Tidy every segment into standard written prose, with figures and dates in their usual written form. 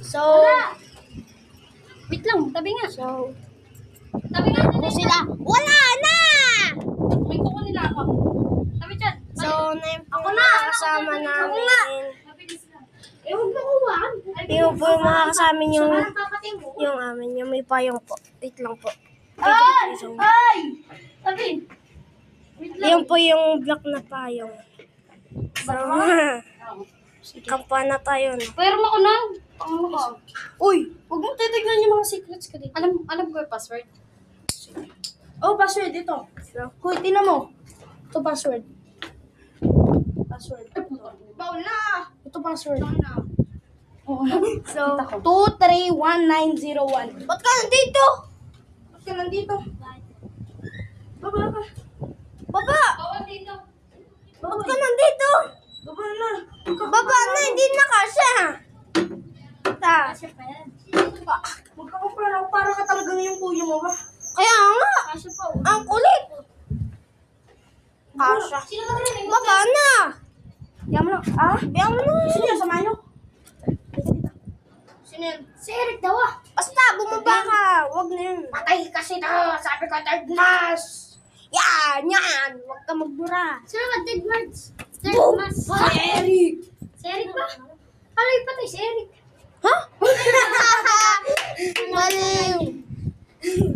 So, Wait lang, tabi nga. so, Tabi nga. kung sila, wala na! May kuko nila ako. Tabi dyan. So, na yung Ako mga na! kasama Ako namin. nga! Mabilis lang. Eh, huwag na kuwan. Yung po yung mga kasama yung, Parang papating mo. yung amin, yung may payong po. Wait lang po. Ay! Ay! Tabi. Wait lang. Yung po yung black na payong. So, kampa na tayo, no? Pero mo ko na. Pangulo ko. Uy, huwag mo titignan yung mga secrets ko dito. Alam ko yung password. Oh, password ito. Hoy, tinan mo. Ito password. Password. Bawal na. Ito password. Oo. So, 231901. ba't ka nandito? Ba't ka nandito? Baba ka. Baba! Bawal dito. Ba't ka nandito? Baba na. Baba na, hindi na kasya. Ta. Kasya pa yan. Magkakapara ako para ka talagang yung kuya mo ba? Kaya nga. Kasya pa. Ang kulit. Kasya. Sino ka rin? Baba na. Biyan mo na. Ah? Biyan mo na. Sino yan? Samahan nyo? Sino yan? Si Eric daw ah. Basta, bumaba ka. Huwag na yun. Patay kasi daw. Sabi ko third mass. Yan, yan. Huwag ka magbura. Sino ka third mass? Third Boom! mass. Si Eric. Si Eric ba? Alay patay si Eric. Ha? Baliw.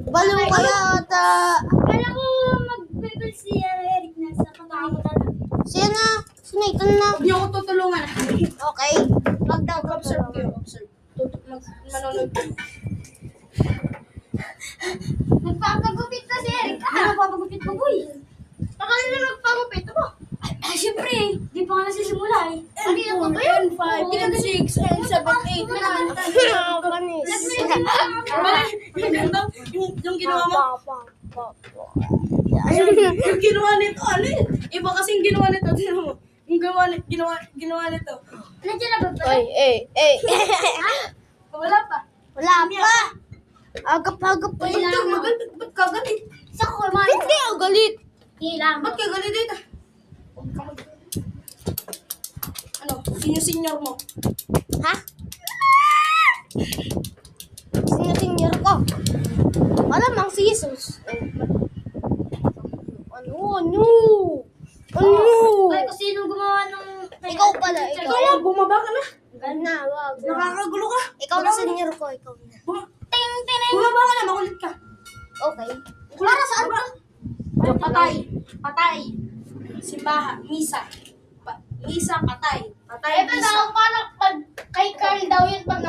Baliw kaya ata. Kala ko mag-bebel si Eric na sa pangkakitan. Sino na? Si Nathan na. Huwag niyo ako tutulungan. Okay. Wag daw. Observe kayo. Observe. Manonood. Nagpapagupit na si Eric. Ano nagpapagupit mo, boy? Baka na nagpagupit mo. Ay, syempre. Di pa nga nasisimula eh. Ano yung ba yun? 5, 6, 7, 8, 9, 10. Panis. Yung ginawa mo? Yung ginawa nito, ano yun? Iba kasing ginawa nito. Tignan mo. Yung ginawa nito. Nandiyan na ba ba? Oy, Wala pa. wala pa. Agap-agap pa yun. Ba't ka galit? Saan ko kumain? Hindi ako galit. Hilang. Ba't ka galit dito? Ano? Senior mo? Ha? Senior ko. Malamang si Jesus. Ano? Ay, kung sino gumawa ng... Ikaw pala, ikaw. Ikaw, bumaba ka na. Na, wag. Nakakagulo ka. Ikaw na senior ko, ikaw na. Ting, ting. Bumaba ka na, makulit ka. Okay. Para saan ka? Patay. Patay. Simbahan. Misa. Misa, patay. Patay, misa. Ito daw, parang kay Carl daw yun pag